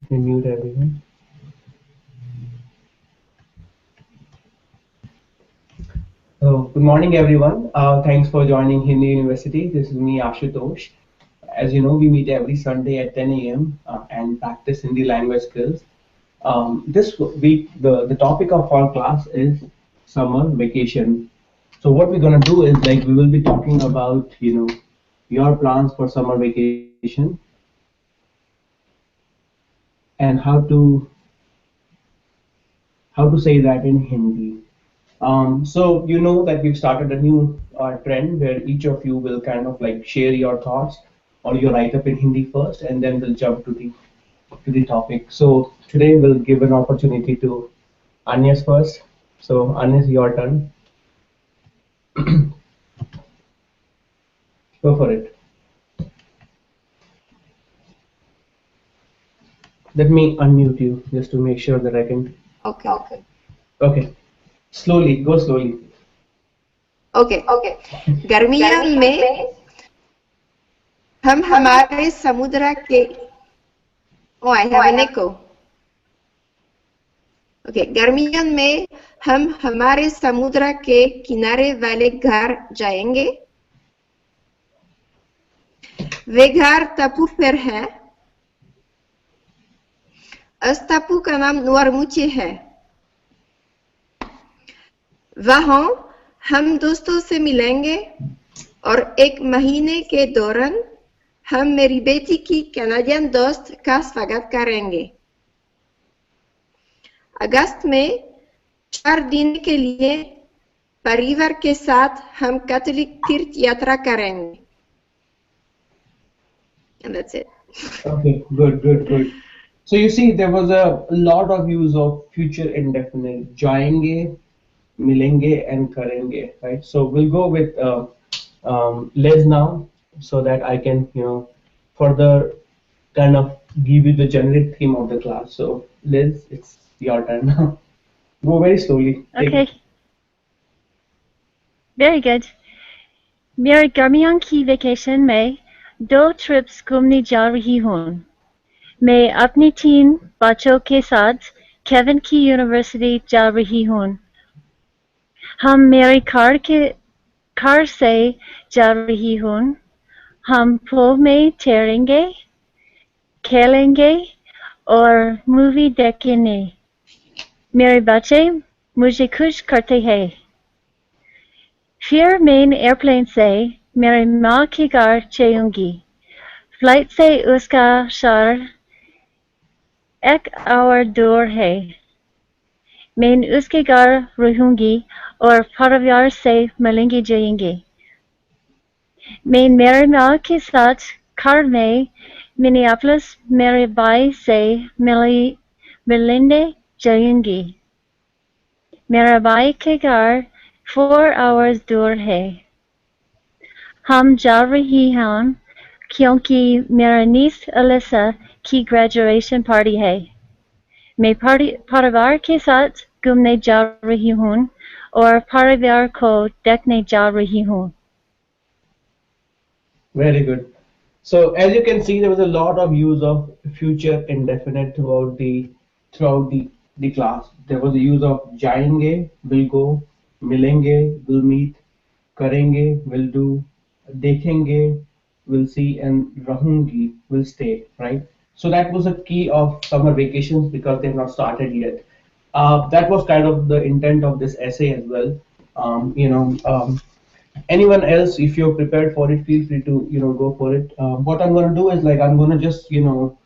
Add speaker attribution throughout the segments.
Speaker 1: Mute everyone. Good morning, everyone. Thanks for joining Hindi University. This is me, Ashutosh. As you know, we meet every Sunday at 10 a.m. And practice Hindi language skills. This week, the topic of our class is summer vacation. So what we're gonna do is like we will be talking about your plans for summer vacation and how to say that in Hindi. So you know that we've started a new trend where each of you will kind of like share your thoughts or your write up in Hindi first, and then we'll jump to the topic. So today we'll give an opportunity to Agnes first. So Agnes, your turn. Go for it. Let me unmute you just to make sure that I can.
Speaker 2: Okay.
Speaker 1: Okay, slowly. Go slowly.
Speaker 2: Okay गर्मियों में हम हमारे समुद्र के oh I have an echo okay गर्मियों में हम हमारे समुद्र के किनारे वाले घर जाएंगे वे घर टापू पर है उस टापू का नाम नोरमुची है वहां हम दोस्तों से मिलेंगे और एक महीने के दौरान हम मेरी बेटी की कनाडियन दोस्त का स्वागत करेंगे अगस्त में 4 दिन के लिए परिवार के साथ हम कैथोलिक तीर्थ यात्रा करेंगे and that's it.
Speaker 1: Okay, good. So you see, there was a lot of use of future indefinite. जाएंगे, मिलेंगे, and करेंगे, right? So we'll go with Les now, so that I can, further kind of give you the generic theme of the class. So Les, it's your turn now. Go very slowly. Take
Speaker 3: Okay,
Speaker 1: it.
Speaker 3: very good. मेरे गर्मियों की vacation में 2 trips घूमने जा रही हूँ। मैं अपनी 3 बच्चों के साथ केविन की यूनिवर्सिटी जा रही हूँ। हम मेरी कार से जा रही हूँ। हम पूल में तैरेंगे, खेलेंगे और मूवी देखेंगे। मेरे बच्चे मुझे खुश करते हैं। फिर मैं एयरप्लेन से मेरी माँ के घर जाऊंगी। फ्लाइट से उसका शहर 1 आवर दूर है। मैं उसके घर रहूंगी और परिवार से मिलेंगे जाएंगे। मैं मेरी माँ के साथ कार में मिनियापोलिस मेरे भाई से मिलने जाऊंगी। मेरा भाई के घर 4 आवर्स दूर है। हम जा रहे हैं क्योंकि मेरा नीस अलिसा की ग्रेजुएशन पार्टी है। मैं परिवार के साथ घूमने जा रही हूँ और परिवार को देखने जा रही हूँ।
Speaker 1: Very good. So as you can see, there was a lot of use of future indefinite throughout the class. There was the use of जाएंगे, will go, मिलेंगे, will meet, करेंगे, will do, देखेंगे, will see, and रहूंगी, will stay. Right. So that was a key of summer vacations because they've not started yet. That was kind of the intent of this essay as well. Anyone else, if you're prepared for it, feel free to go for it. What I'm going to do is like I'm going to just we'll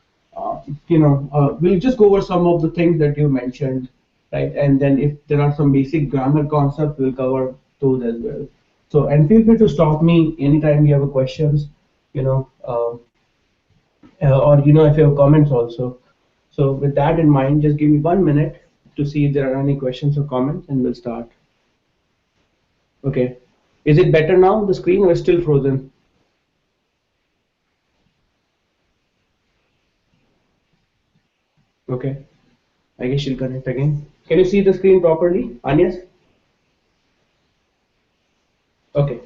Speaker 1: just go over some of the things that you mentioned, right? And then if there are some basic grammar concepts, we'll cover those as well. So, and feel free to stop me anytime you have a questions, you know or if you have comments also. So with that in mind, just give me 1 minute to see if there are any questions or comments, and we'll start. Okay. Is it better now? The screen or is still frozen? Okay. I guess she'll connect again. Can you see the screen properly? Agnes? Okay.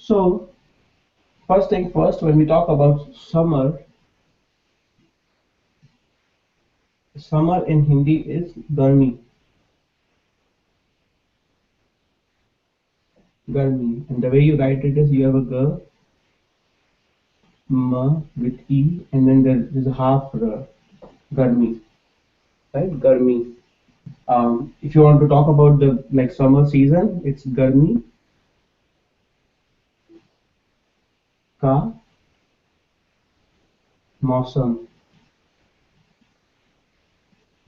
Speaker 1: So first thing first, when we talk about summer, summer in Hindi is garmi, garmi, and the way you write it is you have a g, m with e, and then there's a half r, garmi, right? Garmi. If you want to talk about the like summer season, it's garmi ka मौसम,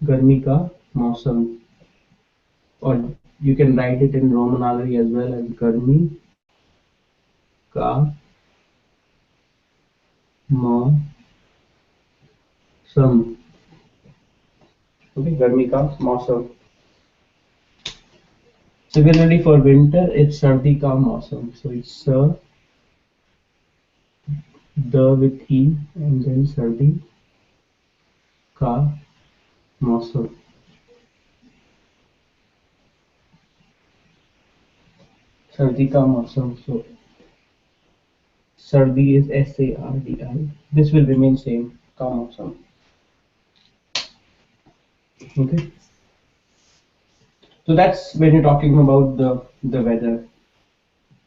Speaker 1: गर्मी का मौसम, or you can write it in Romanali as well as गर्मी का मौसम. Okay, गर्मी का मौसम. Similarly for winter, it's सर्दी का मौसम. So it's the with e and then सर्दी का मौसम. सर्दी का मौसम. So सर्दी is SARDI. This will remain same. का मौसम. Okay. So that's when you're talking about the weather.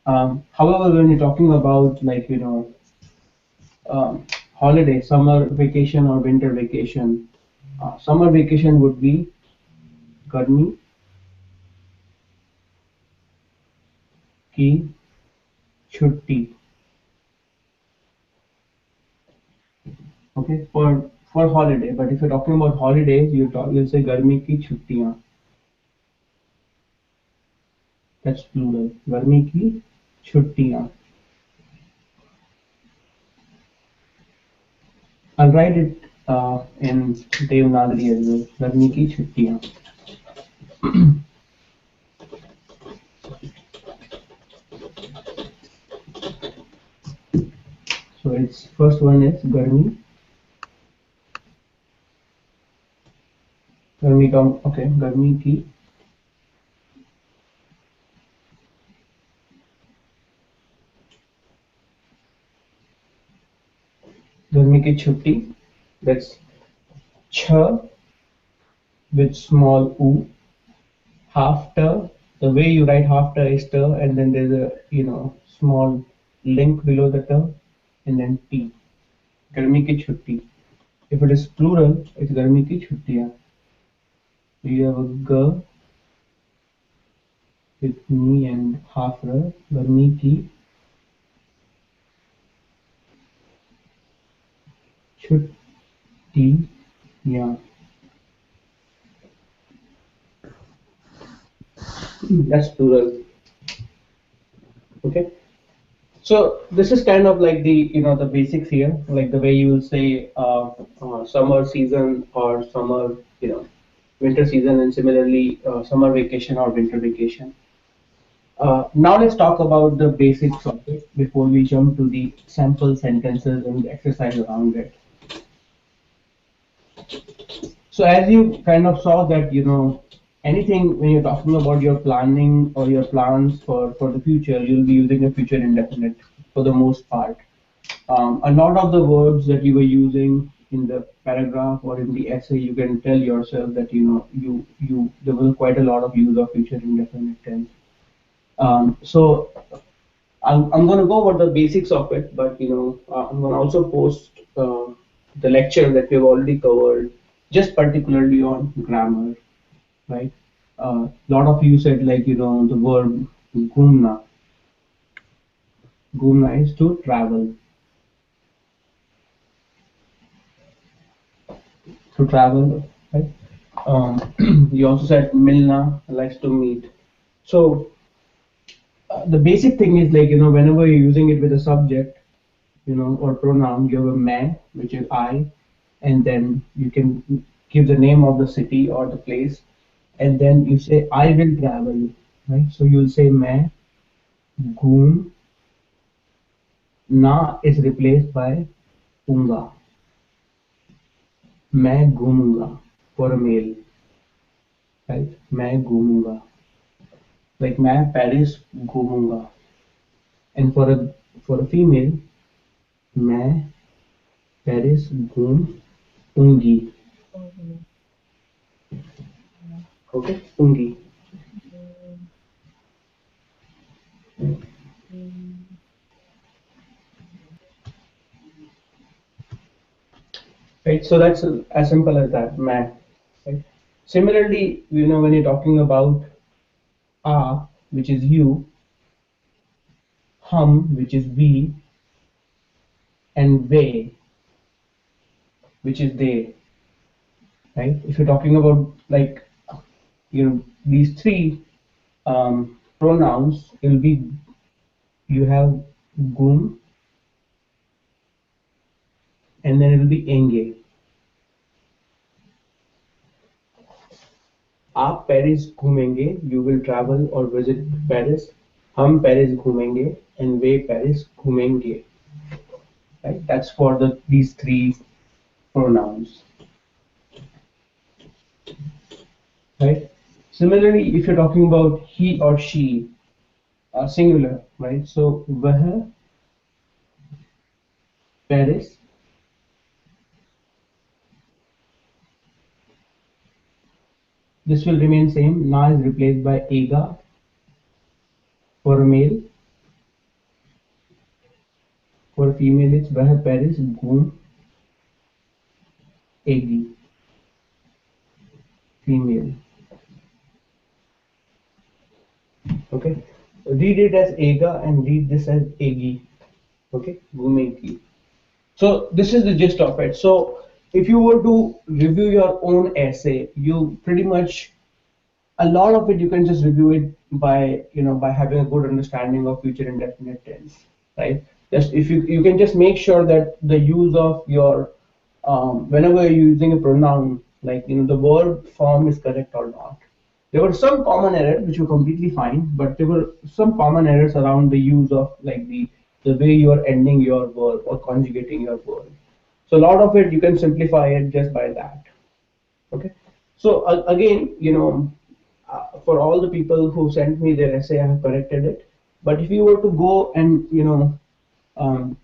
Speaker 1: However, when you're talking about like holiday, summer vacation or winter vacation, summer vacation would be गर्मी की छुट्टी. Okay, for holiday. But if you're talking about holidays, you'll say गर्मी की छुट्टियां. That's plural. गर्मी की छुट्टियां. I'll write it in Devanagari as well. गर्मी की छुट्टियां. So its first one is गर्मी. गर्मी का okay. गर्मी की गर्मी की छुट्टी. That's छ with small u. After, the way you write after is t, and then there's a small link below the t, and then t. गर्मी की छुट्टी. If it is plural, it's गर्मी की छुट्टियां. You have a g with me and half r. गर्मी की छुट्टियां. That's plural. Okay. So this is kind of like the basics here, like the way you will say summer season or summer winter season, and similarly summer vacation or winter vacation. Now let's talk about the basics of it before we jump to the sample sentences and the exercise around it. So as you kind of saw that anything when you're talking about your planning or your plans for the future, you'll be using a future indefinite for the most part. A lot of the words that you were using in the paragraph or in the essay, you can tell yourself that you there was quite a lot of use of future indefinite tense. So I'm going to go over the basics of it, but I'm going to also post the lecture that we've already covered, just particularly on grammar, right? A lot of you said like the verb घूमना. घूमना is to travel. To travel, right? You also said milna, likes to meet. So the basic thing is like whenever you're using it with a subject, or pronoun, you have a मैं, which is I, and then you can give the name of the city or the place, and then you say I will travel, right? So you'll say मैं घूम ना is replaced by ऊँगा. मैं घूमूंगा for a male, right? मैं घूमूंगा. Like मैं Paris घूमूंगा. And for a female, मैं Paris घूमूंगी. Okay, ungi. Right, so that's as simple as that, मैं. Right. Similarly, when you're talking about a, which is you, hum, which is we, and they, which is they, right? If you're talking about like these three pronouns, it will be, you have gum, and then it will be enge. आप Paris घूमेंगे, you will travel or visit Paris. हम Paris घूमेंगे, and way Paris घूमेंगे. Right? That's for these three pronouns. Right? Similarly, if you're talking about he or she, singular, right? So वह Paris, this will remain same. Na is replaced by ega for a male. For a female, it's वह Paris घूमेगी, female. Okay, read it as ega and read this as egi. Okay, घूमेगी. So this is the gist of it. So if you were to review your own essay, you pretty much, a lot of it you can just review it by having a good understanding of future indefinite tense, right? Just if you can just make sure that the use of your whenever you're using a pronoun, like the verb form is correct or not. There were some common errors which were completely fine, but there were some common errors around the use of like the way you are ending your verb or conjugating your verb. So a lot of it you can simplify it just by that. Okay. So again, for all the people who sent me their essay, I have corrected it. But if you were to go and um,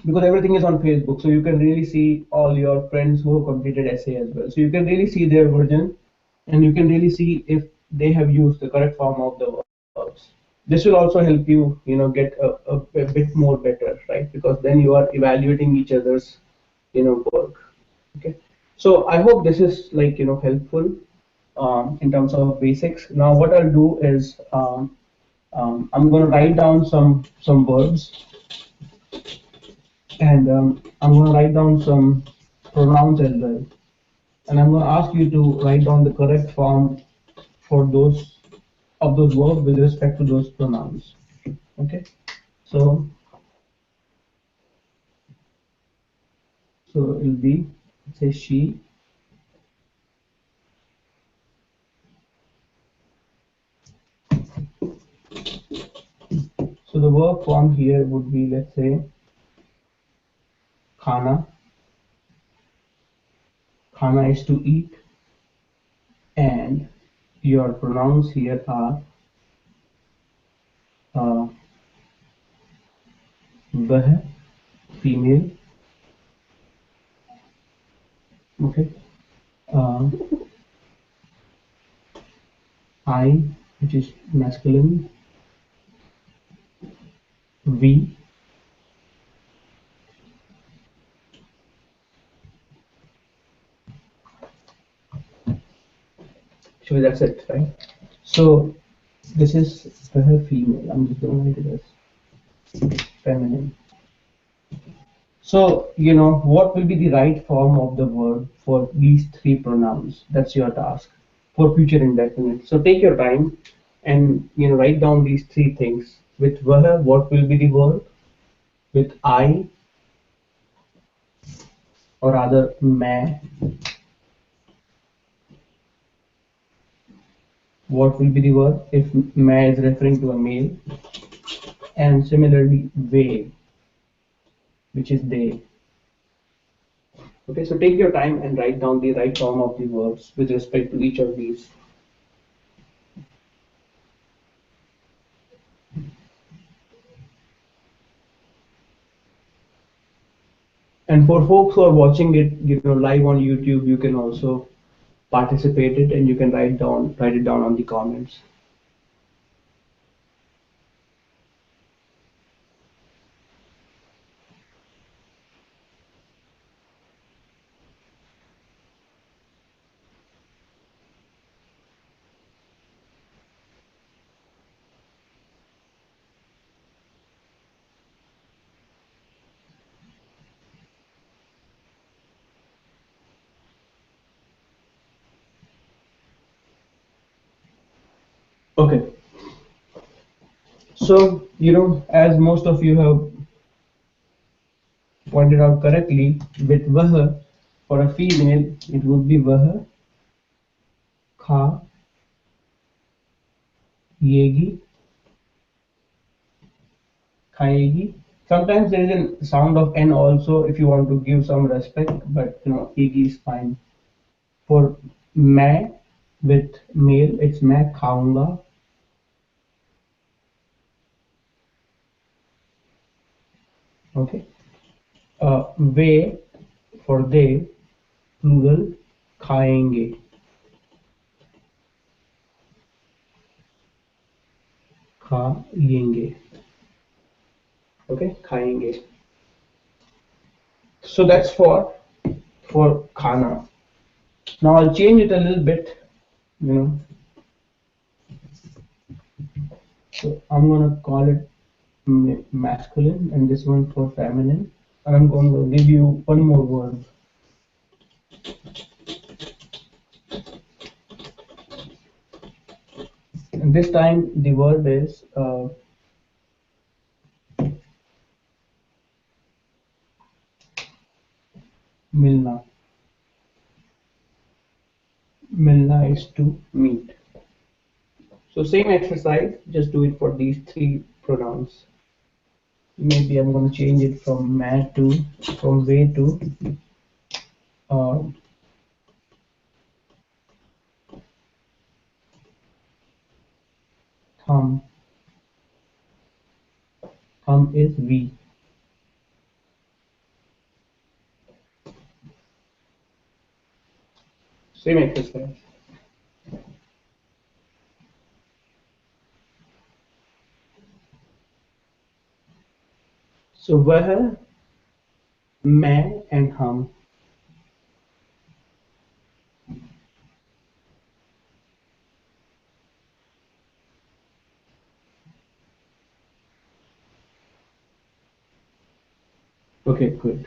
Speaker 1: because everything is on Facebook, so you can really see all your friends who have completed essay as well. So you can really see their version, and you can really see if they have used the correct form of the verbs. This will also help you, get a bit more better, right? Because then you are evaluating each other's, work. Okay. So I hope this is like helpful in terms of basics. Now what I'll do is I'm going to write down some verbs, and I'm going to write down some pronouns as well, and I'm going to ask you to write down the correct form for those verbs with respect to those pronouns. Okay, so it'll be, say, she, so the verb form here would be, let's say, khana. Khana is to eat, and your pronouns here are वह, female. Okay, I, which is masculine, we, so that's it, right? So this is वह, female. I'm just going to write it as feminine. So, what will be the right form of the verb for these three pronouns? That's your task for future indefinite. So take your time and write down these three things. With vah, what will be the verb? With I, or rather मैं, what will be the verb if मैं is referring to a male? And similarly, way, which is they. Okay, so take your time and write down the right form of the verbs with respect to each of these. And for folks who are watching it, live on YouTube, you can also participate it, and you can write it down on the comments. Okay, so as most of you have pointed out correctly, with vah for a female, it would be vah kha yegi khaegi. Sometimes there is a sound of n also if you want to give some respect, but yegi is fine. For मैं with male, it's मैं खाऊंगा. Okay. Way for they, plural, खाएंगे. खाएंगे. Okay, खाएंगे. So that's for khana. Now I'll change it a little bit, you know. So I'm gonna call it masculine, and this one for feminine. And I'm going to give you one more word. And this time the word is milna. Milna is to meet. So same exercise, just do it for these three pronouns. Maybe I'm going to change it from मैं to, from way to uh, हम. हम is we. Same exercise. So वह, मैं and हम. Okay, good.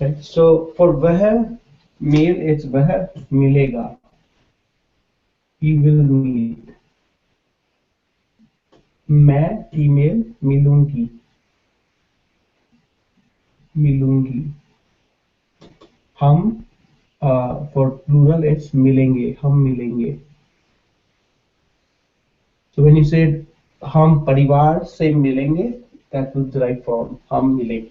Speaker 1: Right. So for वह male, it's वह मिलेगा. He will meet. मैं female, मिलूंगी. मिलूंगी. हम for plural, it's मिलेंगे. हम मिलेंगे. So when you say हम परिवार से मिलेंगे, that was the right form. हम मिलेंगे.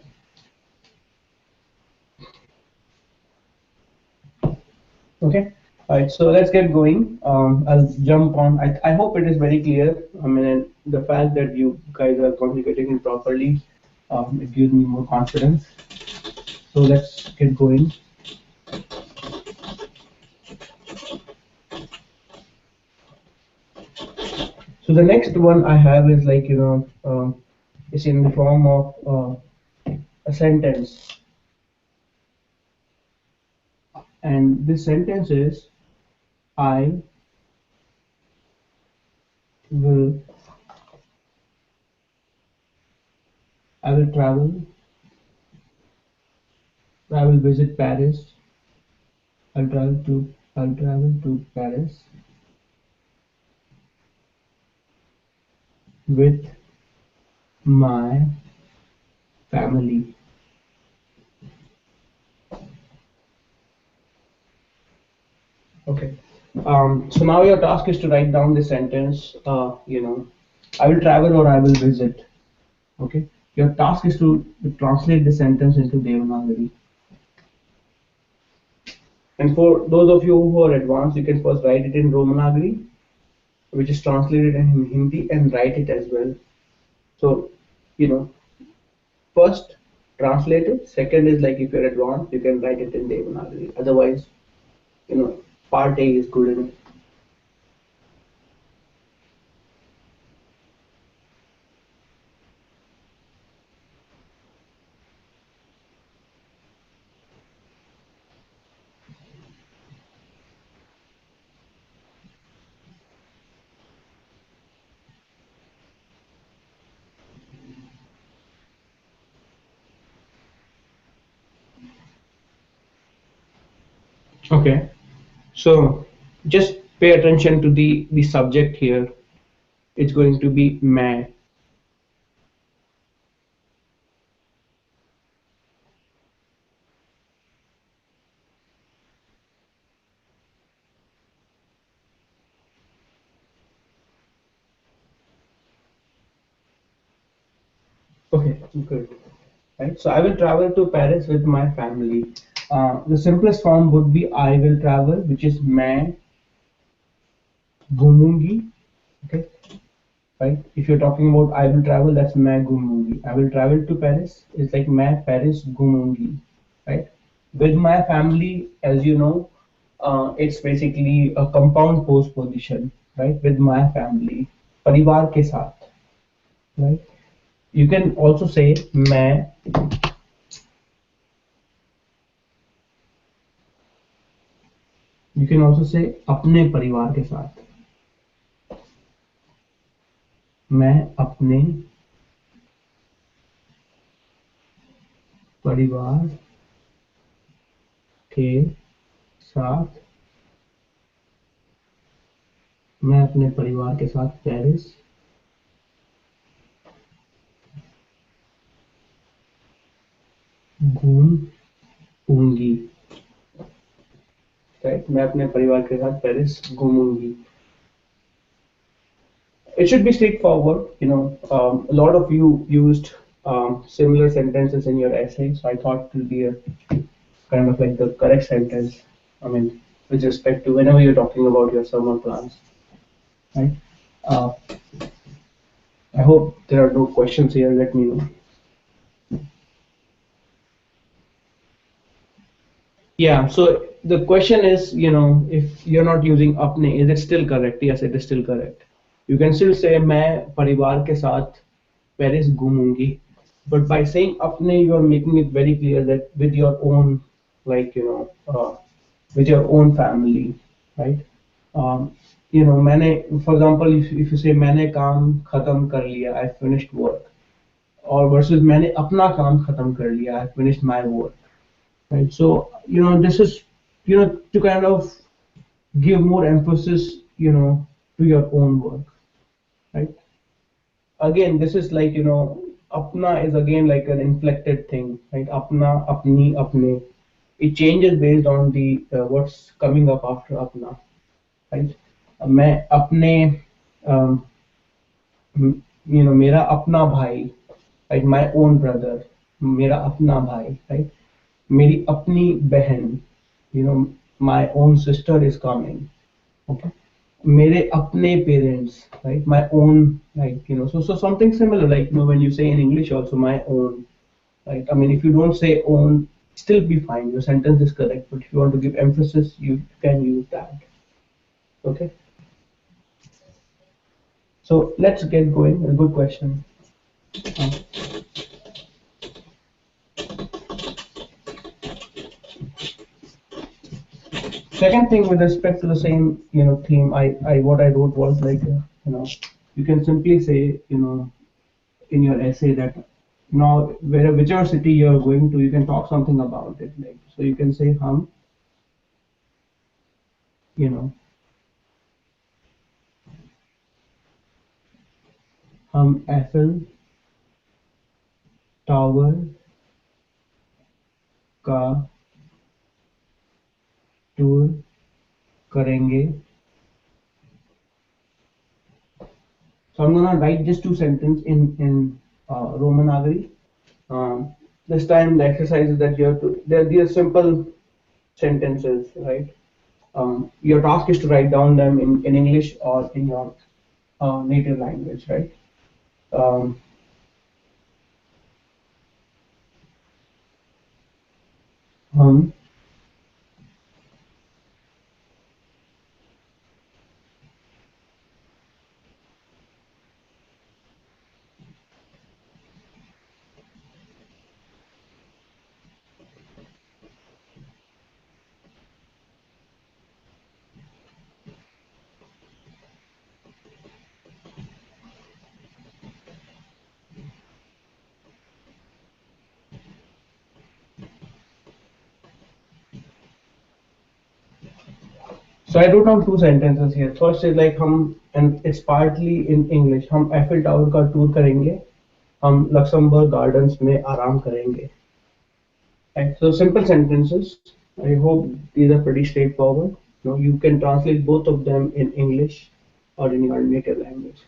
Speaker 1: Okay. All right. So let's get going. I'll jump on. I hope it is very clear. I mean, the fact that you guys are communicating it properly, it gives me more confidence. So let's get going. So the next one I have is like it's in the form of a sentence, and this sentence is I will I will travel. I will visit Paris. I'll travel to Paris with my family. Okay. So now your task is to write down the sentence. I will travel or I will visit. Okay. Your task is to translate the sentence into Devanagari. And for those of you who are advanced, you can first write it in Romanagari, which is translated in Hindi, and write it as well. So, first translate it. Second is like if you're advanced, you can write it in Devanagari. Otherwise, you know, part A is good enough. Okay. So just pay attention to the subject here. It's going to be मैं. Okay, good. Right. So I will travel to Paris with my family. The simplest form would be I will travel, which is मैं घूमूंगी. Okay. Right. If you're talking about I will travel, that's मैं घूमूंगी. I will travel to Paris. It's like मैं Paris घूमूंगी. Right. With my family, as you know, it's basically a compound postposition. Right. With my family, परिवार के साथ. Right. You can also say मैं. You can also say अपने परिवार के साथ. मैं अपने परिवार के साथ मैं अपने परिवार के साथ पेरिस घूमूंगी. राइट. मैं अपने परिवार के साथ Paris घूमूंगी. It should be straightforward. A lot of you used similar sentences in your essay, so I thought it would be a kind of like the correct sentence. I mean, with respect to whenever you're talking about your summer plans, right? Uh, I hope there are no questions here. Let me know. Yeah, so the question is, if you're not using apne, is it still correct? Yes, it is still correct. You can still say मैं परिवार के साथ Paris घूमूंगी, but by saying apne, you are making it very clear that with your own, like with your own family, right? Um, मैंने, for example, if you say मैंने काम खत्म कर लिया, I finished work, or versus मैंने अपना काम खत्म कर लिया, I finished my work. Right. So, this is, to kind of give more emphasis, to your own work, right? Again, this is like, apna is again like an inflected thing, right? Apna, apni, apne. It changes based on the what's coming up after apna, right? मैं अपने um, मेरा अपना भाई, right? My own brother, मेरा अपना भाई, right? मेरी अपनी बहन, my own sister is coming. Okay. मेरे अपने parents, right? My own, like, so something similar, like, when you say in English also my own, right? I mean, if you don't say own, still be fine, your sentence is correct, but if you want to give emphasis, you can use that. Okay. So let's get going. A good question. Um, Second thing, with respect to the same, theme, I what I wrote was like, you can simply say, in your essay that now whichever city you're going to, you can talk something about it. Like, so you can say you know, हम Eiffel tower का tour करेंगे. So I'm gonna write just two sentences in Roman Agri. This time the exercises that you have to, these are simple sentences, right? Your task is to write down them in English or in your native language, right? Um, हम So I wrote down two sentences here. First is like हम, and it's partly in English. हम Eiffel tower का tour करेंगे. हम Luxembourg gardens में आराम करेंगे. Right? So simple sentences. I hope these are pretty straightforward. You can translate both of them in English or in your native language.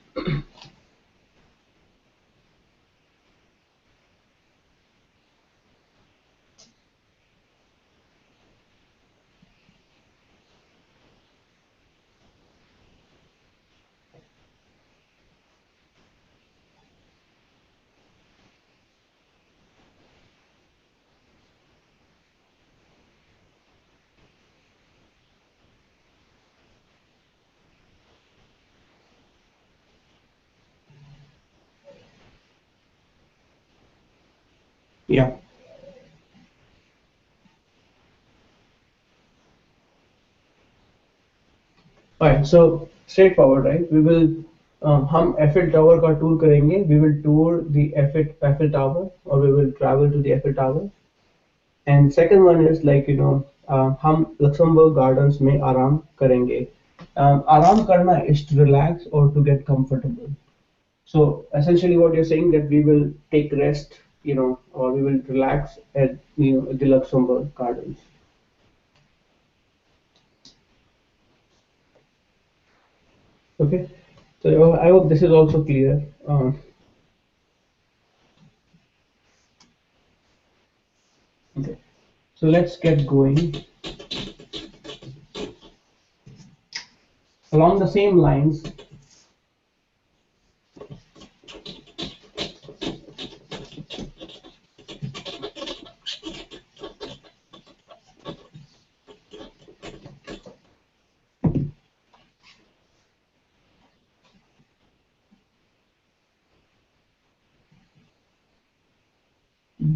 Speaker 1: Yeah. Alright, so straightforward, right? We will हम Eiffel tower का tour करेंगे. We will tour the Eiffel Tower, or we will travel to the Eiffel Tower. And second one is like हम Luxembourg gardens में आराम करेंगे. आराम करना is to relax or to get comfortable. So essentially, what you're saying that we will take rest, or we will relax at the Luxembourg Gardens. Okay, so I hope this is also clear. Okay, so let's get going along the same lines.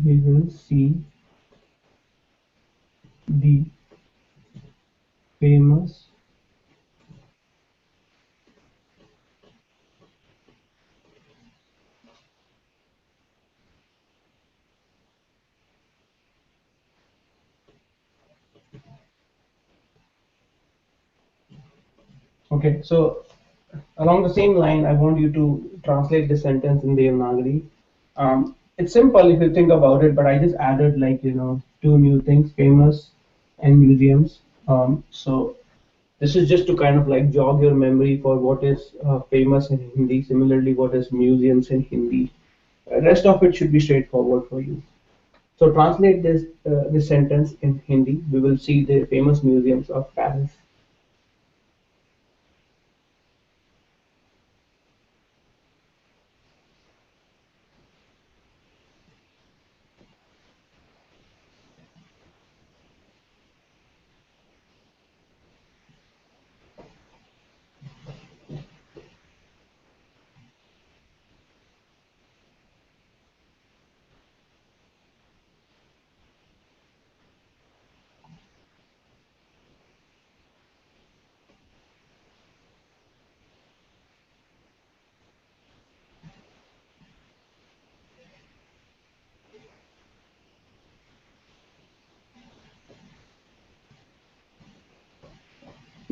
Speaker 1: We will see the famous Okay, so along the same line, I want you to translate the sentence in Devanagari. It's simple if you think about it, but I just added like two new things: famous and museums. So this is just to kind of like jog your memory for what is famous in Hindi. Similarly, what is museums in Hindi. Rest of it should be straightforward for you. So translate this sentence in Hindi. We will see the famous museums of Paris.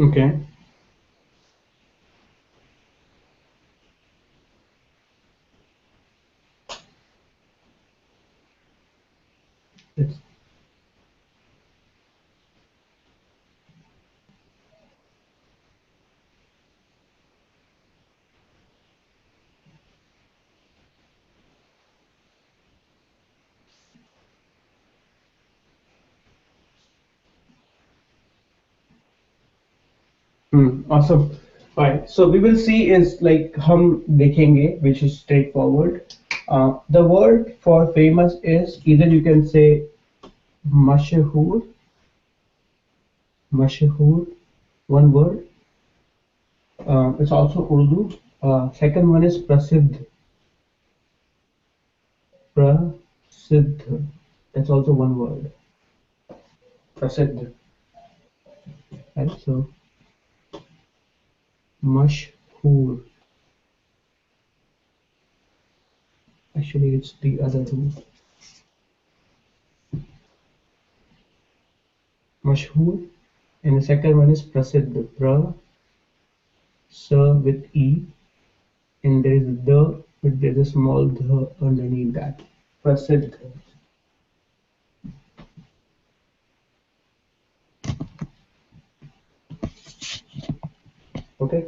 Speaker 1: Okay. Yes. Awesome. Fine. So we will see is like hum dekhenge, which is straightforward. The word for famous is either you can say Mashhur, mashhur, one word. It's also Urdu. Second one is prasidh, prasidh. That's also one word. Prasidh. Right? So mashhur. Actually, it's the other two. Mashhur. And the second one is prasidh. Pra, sa with e, and there is the, but there's a small the underneath that. Prasidh. Okay.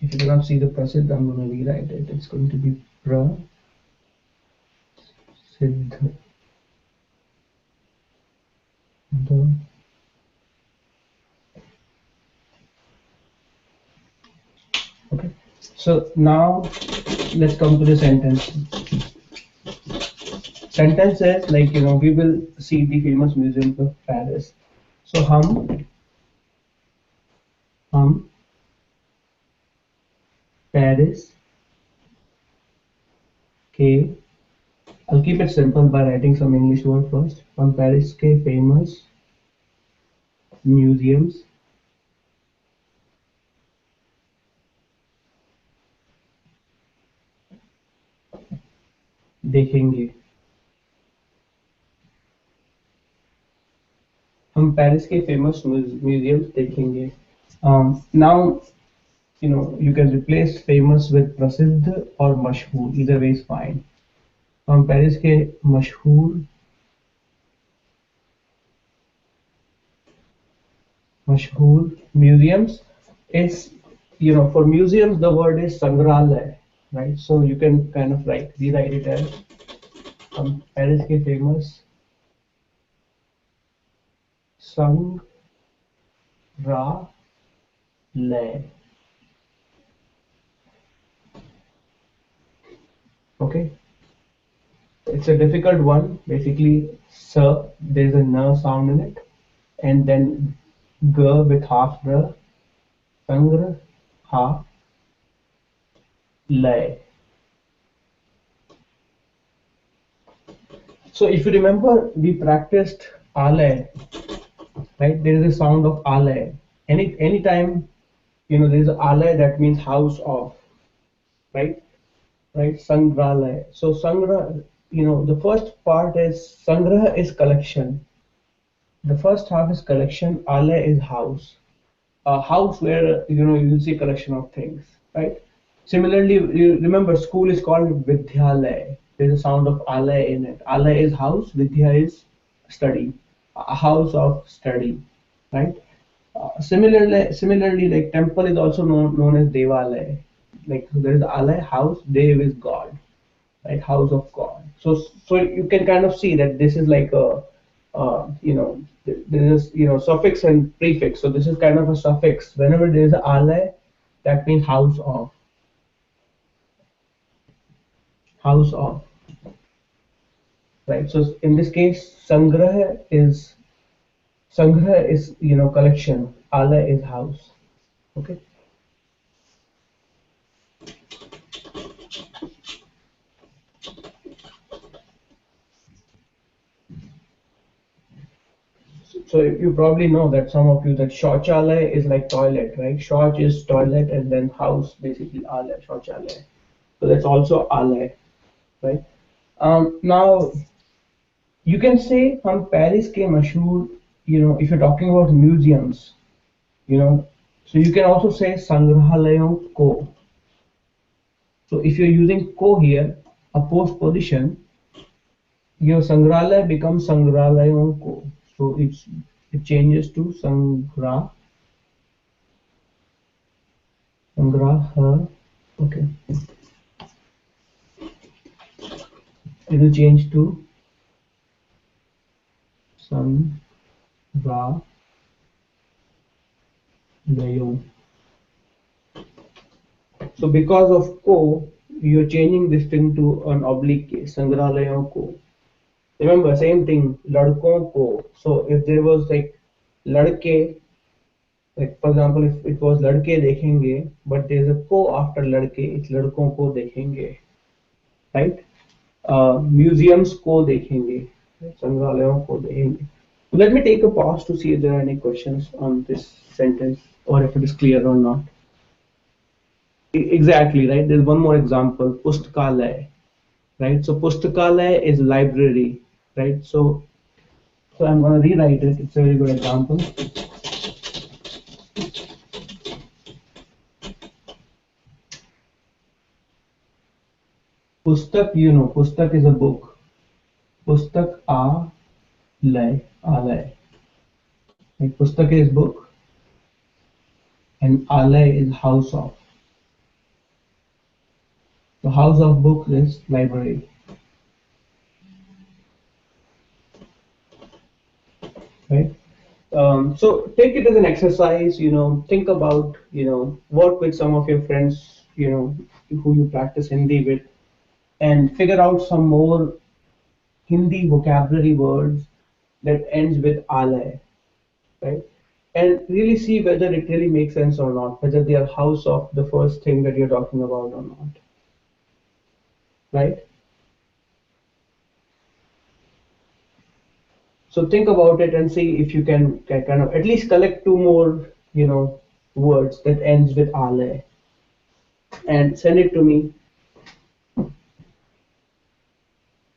Speaker 1: If you cannot see the prasidh, I'm going to rewrite it. It's going to be prasidh. The. Okay. So now let's come to the sentence. Sentence says, like, we will see the famous museum of Paris. So hum Paris के, I'll keep it simple by writing some English word first. हम Paris के famous museums देखेंगे. हम Paris के famous museums देखेंगे. Now, you can replace famous with प्रसिद्ध or मशहूर. Either way is fine. हम पेरिस के मशहूर museums is, for museums the word is संग्रहालय, right? So you can kind of rewrite it as हम Paris के famous संग्रहालय. Okay, it's a difficult one. Basically, sir, there's a n sound in it, and then g with half the, संग्रहालय. So if you remember, we practiced ale, right? There is a sound of ale. Anytime there is ale, that means house of, right? Right? Sangralaya. So sangra, the first part is sangraha is collection. The first half is collection. Ale is house. A house where you see collection of things, right? Similarly, you remember school is called Vidyalaya. There's a sound of alay in it. Alay is house, Vidya is study, a house of study, right? Similarly, like temple is also known as Devalaya. Like, so there is alay, house, Dev is God, right? House of God. So you can kind of see that this is like a, there is suffix and prefix. So this is kind of a suffix. Whenever there is a alay, that means house of, right? So in this case, sangraha is collection, alay is house. Okay. So you probably know that some of you that shauchalaya is like toilet, right? Shauch is toilet, and then house basically alay, shauchalaya. So that's also alay, right? Now you can say from Paris ke mashhoor, if you're talking about museums, so you can also say sangrahalayon ko. So if you're using ko here, a post position, your sangrahalaya becomes sangrahalayon ko. So it changes to sangraha. Okay, it will change to sangrahalayon. So because of ko, you're changing this thing to an oblique case, संग्रहालयों को. Remember, same thing, लड़कों को. So if there was like लड़के, like for example, if it was लड़के देखेंगे, but there's a को after लड़के, it's लड़कों को देखेंगे, right? Museums को देखेंगे, संग्रहालयों को देखेंगे. Let me take a pause to see if there are any questions on this sentence or if it is clear or not. Exactly, right? There's one more example, पुस्तकालय, right? So पुस्तकालय is library, right? So I'm going to rewrite it. It's a very good example. Pustak, pustak is a book. Pustak alay, alay. Like pustak is book, and alay is house of. The house of books is library, right? So take it as an exercise. Think about, work with some of your friends, who you practice Hindi with, and figure out some more Hindi vocabulary words that ends with alay, right? And really see whether it really makes sense or not, whether they are house of the first thing that you're talking about or not, right? So think about it and see if you can kind of at least collect two more, words that ends with alay, and send it to me.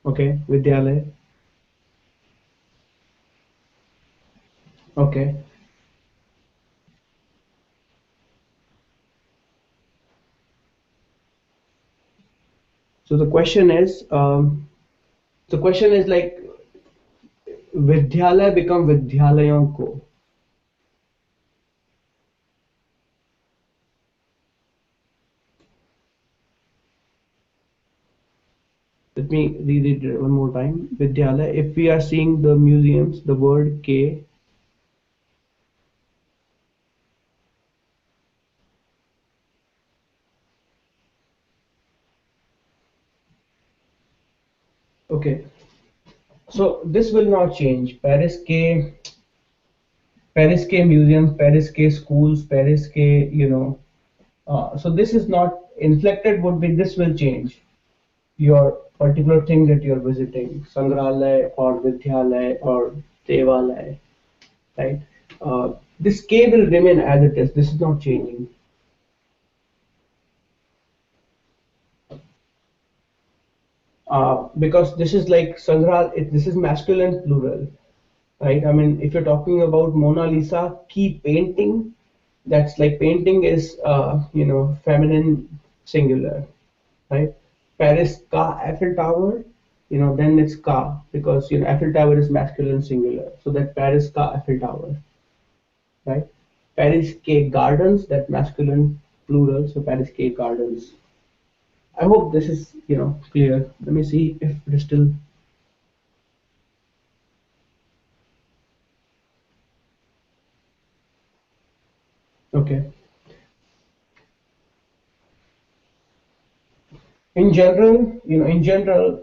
Speaker 1: Okay, Vidyalay. Okay. So the question is like, विद्यालय become विद्यालयों को. Let me read it one more time. Vidyalaya. If we are seeing the museums, the word K. Okay. So this will not change. Paris K museums, Paris K schools, Paris K, so this is not inflected would be this will change your particular thing that you're visiting, Sangrahalaya or Vidyalaya or Devalaya, right? This K will remain as it is. This is not changing. Because this is like this is masculine plural, right? I mean, if you're talking about Mona Lisa key painting, that's like painting is feminine singular, right? Paris ka Eiffel Tower, then it's ka, because Eiffel Tower is masculine singular, so that Paris ka Eiffel Tower, right? Paris K gardens, that masculine plural, so Paris K gardens. I hope this is clear. Let me see if it is still. Okay. In general,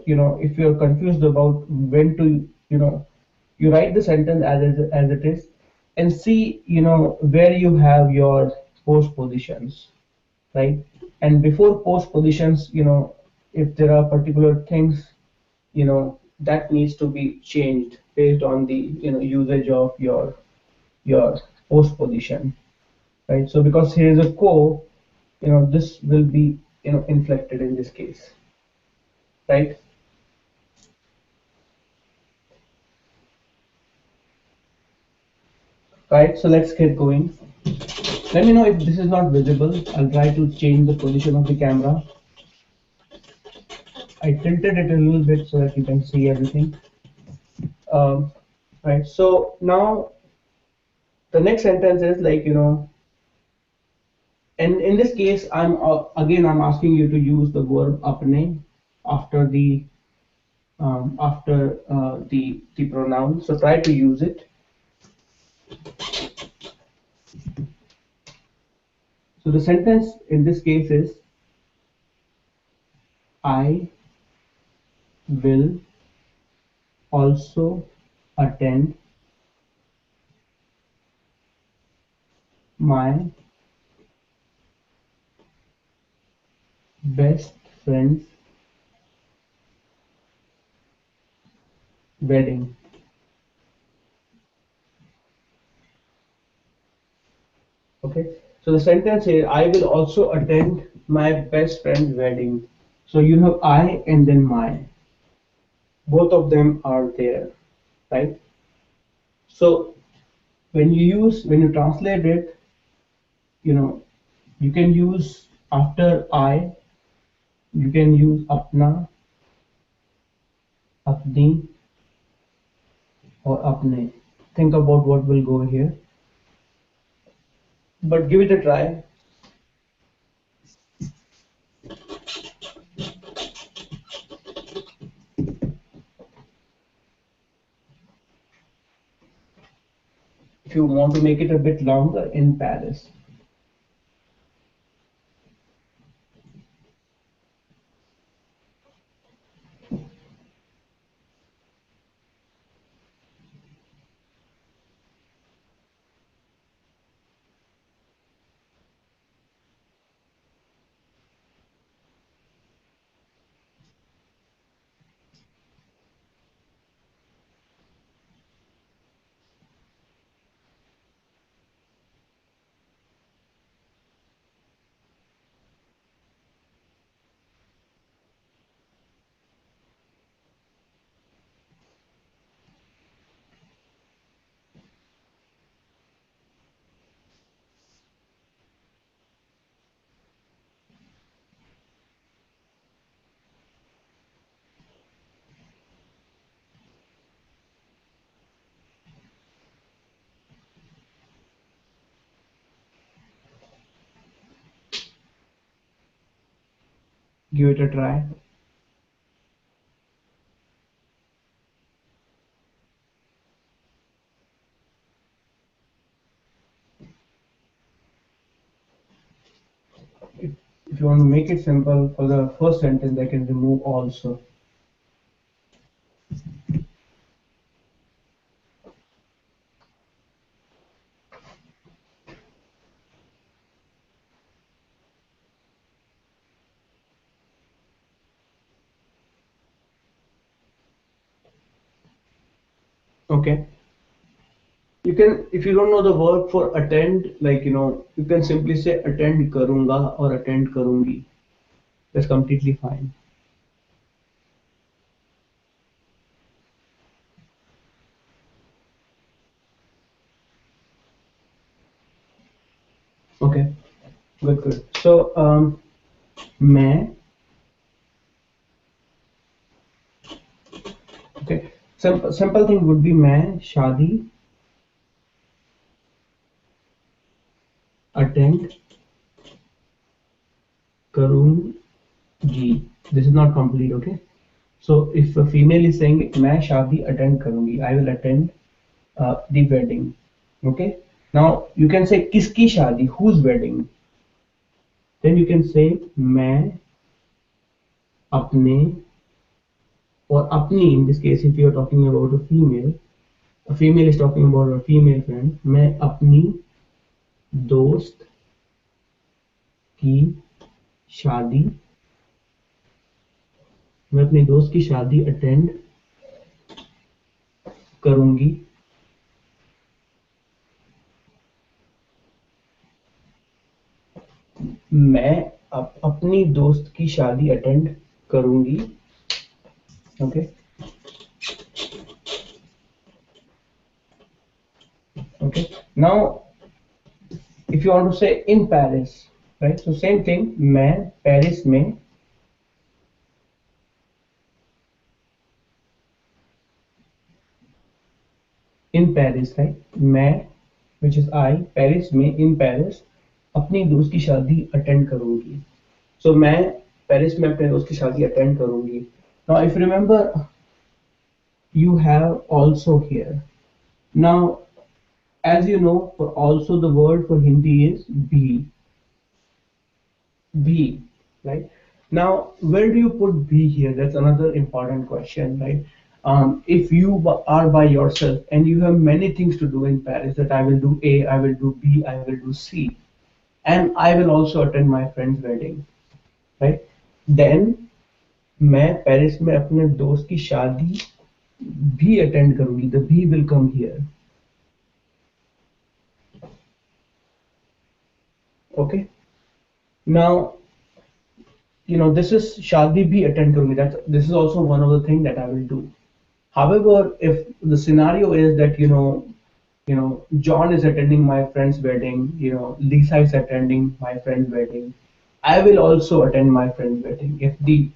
Speaker 1: if you're confused about when to, you write the sentence as it is, and see, where you have your post positions, right? And before post positions, if there are particular things, that needs to be changed based on the, usage of your post position, right? So because here is a co, this will be, inflected in this case, right? Right, so let's get going. Let me know if this is not visible. I'll try to change the position of the camera. I tilted it a little bit so that you can see everything. Right, so now the next sentence is like, and in this case, I'm asking you to use the verb apne after the pronoun. So try to use it. So the sentence in this case is, I will also attend my best friend's wedding. Okay, so the sentence here, I will also attend my best friend's wedding. So you have I and then my. Both of them are there, right? So when you translate it, you know, you can use after I, you can use apna, apni, or apne. Think about what will go here, but give it a try. If you want to make it a bit longer, in Paris. Give it a try. If, if you want to make it simple for the first sentence, I can remove also. Okay. You can, if you don't know the verb for attend, like you can simply say attend karunga or attend karungi. That's completely fine. Okay, good, good. So, मैं, okay, simple thing would be मैं शादी attend करूंगी. This is not complete, okay? So if a female is saying मैं शादी attend करूंगी, I will attend the wedding. Okay. Now you can say किसकी शादी, whose wedding. Then you can say मैं अपने, or अपनी in this case if you are talking about a female is talking about a female friend. मैं अपनी दोस्त की शादी, मैं अपने दोस्त की शादी अटेंड करूंगी. मैं अपनी दोस्त की शादी अटेंड करूंगी. Okay. Okay. Now, if you want to say in Paris, right? So same thing. मैं पेरिस में in Paris, right? मैं, which is I, पेरिस में in Paris अपनी दोस्त की शादी अटेंड करूंगी. So मैं पेरिस में अपने दोस्त की शादी अटेंड करूंगी. Now, if you remember, you have also here. Now, as you know, for also the word for Hindi is be, right? Now, where do you put be here? That's another important question, right? If you are by yourself and you have many things to do in Paris, that I will do A, I will do B, I will do C, and I will also attend my friend's wedding, right? Then मैं Paris में अपने दोस्त की शादी भी attend करूंगी. The B will come here. Okay. Now, this is shadi bhi attend karungi. This is also one of the thing that I will do. However, if the scenario is that John is attending my friend's wedding, Lisa is attending my friend's wedding, I will also attend my friend's wedding. If the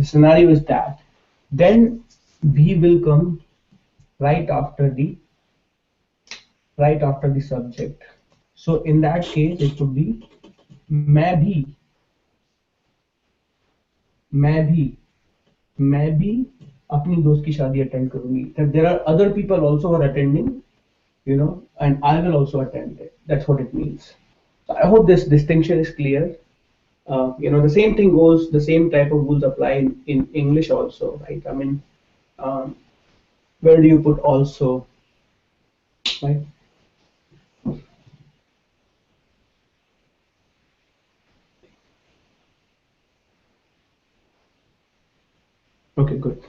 Speaker 1: scenario is that, then B will come right after the right after the subject. So in that case, it would be मैं भी मैं भी मैं भी अपनी दोस्त की शादी अटेंड करूंगी. That there are other people also who are attending, and I will also attend it. That's what it means. So I hope this distinction is clear. The same thing goes, the same type of rules apply in English also, right? I mean, um, where do you put also, right? Okay, good.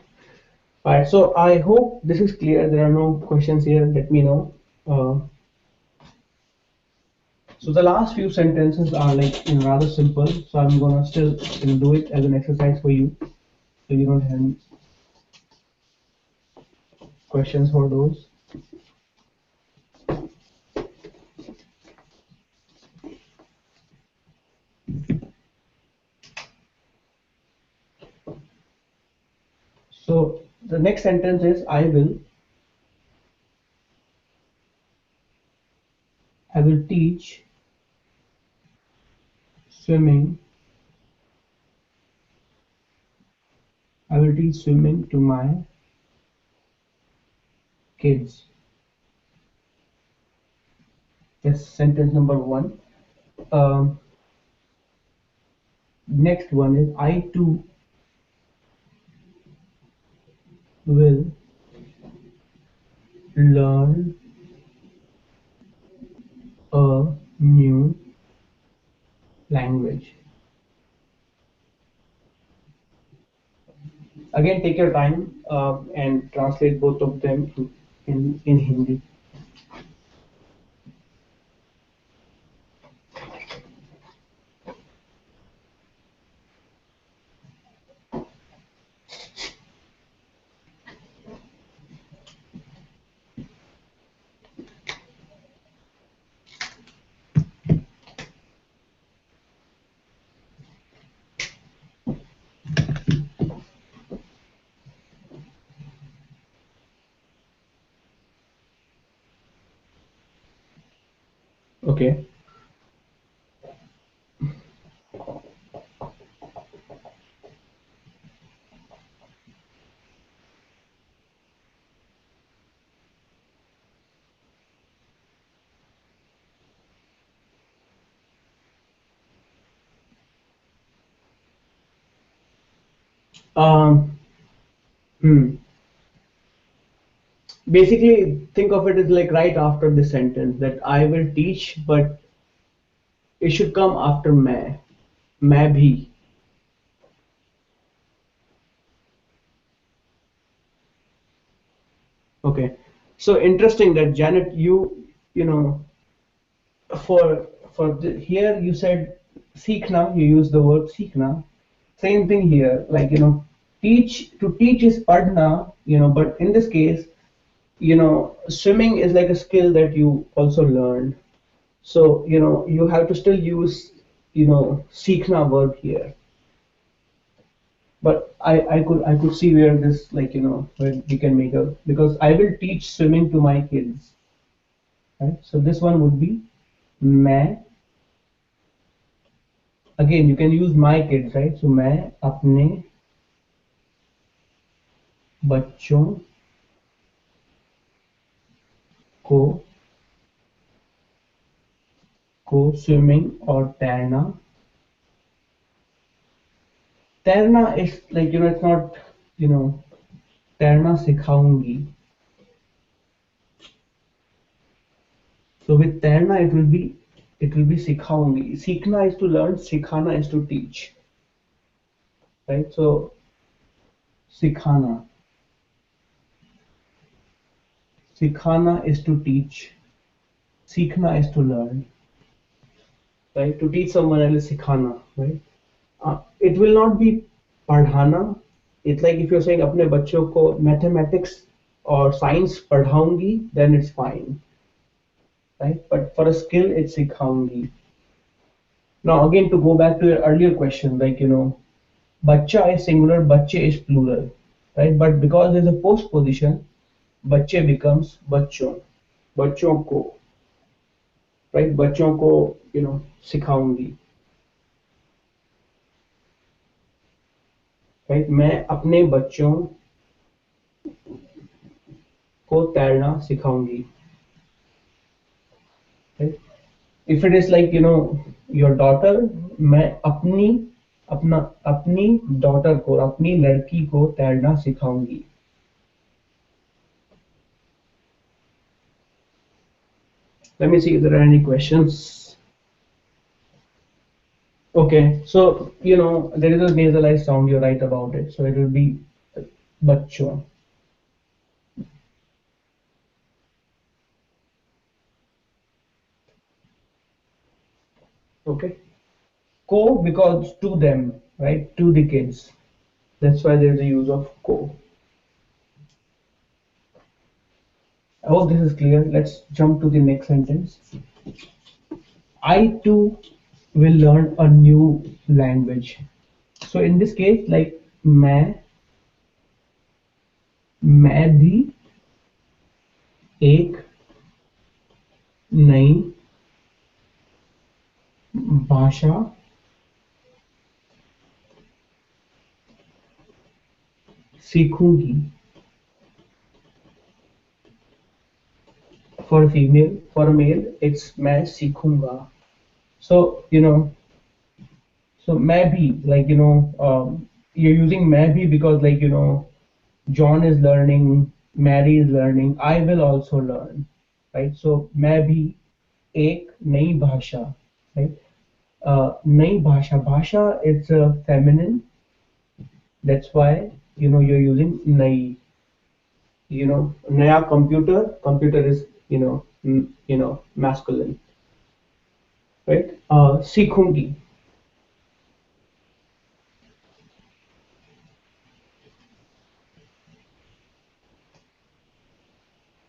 Speaker 1: All right, so I hope this is clear. There are no questions here. Let me know. Uh, so the last few sentences are like rather simple. So I'm gonna still do it as an exercise for you, so you don't have any questions for those. So the next sentence is I will teach swimming. I will teach swimming to my kids. That's sentence number one. Um, Next one is I too will learn a new language. Again, take your time and translate both of them in Hindi. Okay. Um, hmm. Basically, think of it as like right after the sentence that I will teach, but it should come after मैं भी. Okay. So interesting that Janet, you know for here you said सीखना, you use the word सीखना. Same thing here, like teach is पढ़ना, but in this case, swimming is like a skill that you also learned. So you have to still use सीखना verb here. But I could see where this, like, where we can make a, because I will teach swimming to my kids, right? So this one would be मैं. Again, you can use my kids, right? So मैं अपने बच्चों को swimming और तैरना तैरना is like, it's not, you know, तैरना सिखाऊंगी. So with तैरना it will be सिखाऊंगी. सीखना is to learn, सिखाना is to teach, right? So सिखाना, सिखाना is to teach, सीखना is to learn, right? To teach someone else, सिखाना, right? It will not be पढ़ाना. It's like if you're saying अपने बच्चों को mathematics or science पढ़ाऊंगी, then it's fine, right? But for a skill, it's सिखाऊंगी. Now again, to go back to your earlier question, like, बच्चा is singular, बच्चे is plural, right? But because there's a postposition, बच्चे becomes बच्चों, बच्चों को, right? बच्चों को, सिखाऊंगी, right? मैं अपने बच्चों को तैरना सिखाऊंगी, right? If it is like, your daughter, मैं अपनी daughter को, अपनी लड़की को तैरना सिखाऊंगी. Let me see if there are any questions. Okay, so there is a nasalized sound. You're right about it. So it will be बच्चों. Okay, co because to them, right? To the kids. That's why there's a use of co. I hope this is clear. Let's jump to the next sentence. I too will learn a new language. So in this case, like मैं भी एक नई भाषा सीखूंगी. For a female, for a male, it's मैं सीखूंगा. So so मैं भी, like, you're using मैं भी because, like, John is learning, Mary is learning, I will also learn, right? So मैं भी एक नई भाषा, right? नई भाषा, भाषा it's a feminine, that's why you're using नई. नया computer is masculine, right? सीखूंगी.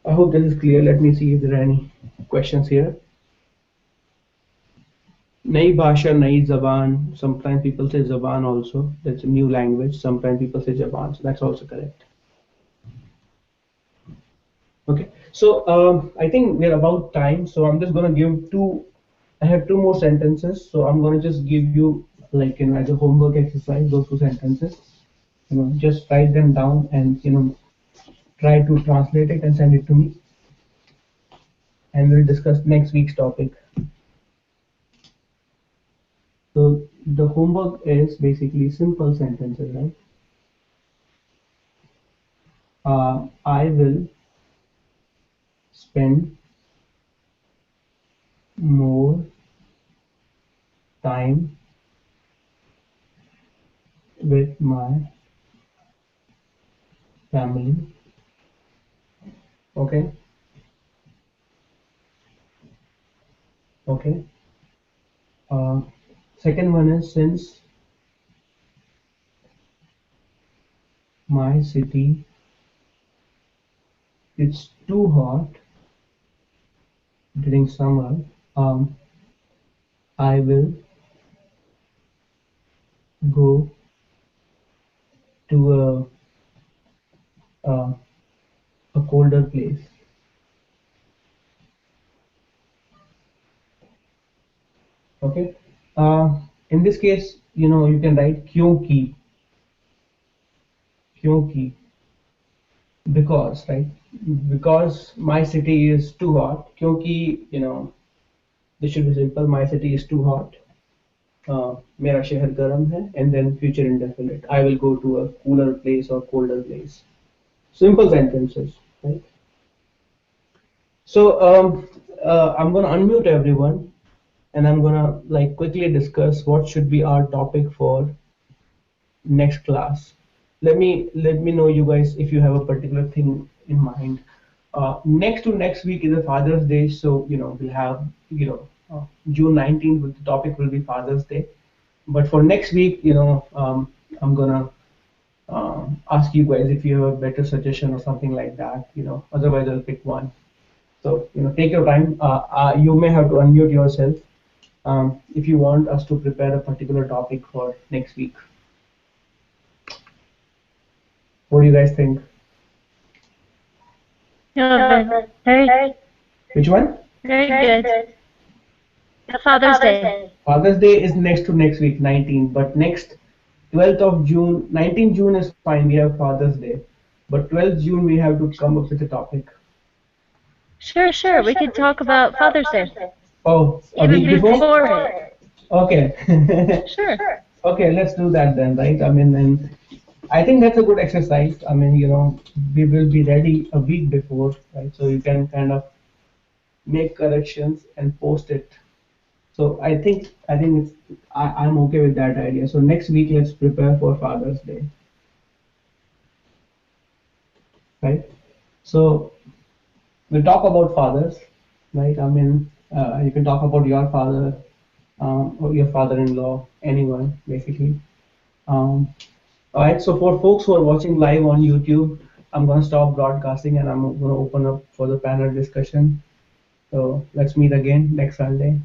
Speaker 1: I hope this is clear. Let me see if there are any questions here. नई भाषा, नई ज़बान. Sometimes people say ज़बान also. That's a new language. Sometimes people say ज़बान. So that's also correct. Okay. So I think we're about time. So I'm just gonna give two. I have two more sentences. So I'm gonna just give you, like, as a homework exercise, those two sentences. Just write them down and try to translate it and send it to me. And we'll discuss next week's topic. So the homework is basically simple sentences, right? I will spend more time with my family. Okay. Okay. Second one is, since my city it's too hot during summer, I will go to a, a colder place. Okay. In this case, you can write क्योंकि, because, right? Because my city is too hot. क्योंकि, this should be simple. My city is too hot. मेरा शहर गर्म है, and then future indefinite. I will go to a cooler place or colder place. Simple sentences, right? So I'm gonna unmute everyone, and I'm gonna like quickly discuss what should be our topic for next class. Let me know you guys if you have a particular thing in mind. Next to next week is a Father's Day, so we'll have June 19th. The topic will be Father's Day. But for next week, I'm gonna ask you guys if you have a better suggestion or something like that. Otherwise I'll pick one. So take your time. You may have to unmute yourself if you want us to prepare a particular topic for next week. What do you guys think?
Speaker 3: Yeah, very,
Speaker 1: Which one?
Speaker 3: very good. The Father's Day.
Speaker 1: Father's Day is next to next week, 19th. But next 12th of June, 19th June is fine. We have Father's Day. But 12th June we have to come up with a topic.
Speaker 3: Sure, sure. We could talk about Father's Day.
Speaker 1: Oh, a
Speaker 3: Even
Speaker 1: week before?
Speaker 3: before it.
Speaker 1: Okay.
Speaker 3: Sure.
Speaker 1: Okay, let's do that then, right? I mean, and I think that's a good exercise. I mean, we will be ready a week before, right? So you can kind of make corrections and post it. So I think I'm okay with that idea. So next week let's prepare for Father's Day, right? So we'll talk about fathers, right? I mean, you can talk about your father, or your father-in-law, anyone basically. Um, all right. So for folks who are watching live on YouTube, I'm gonna stop broadcasting and I'm gonna open up for the panel discussion. So let's meet again next Sunday.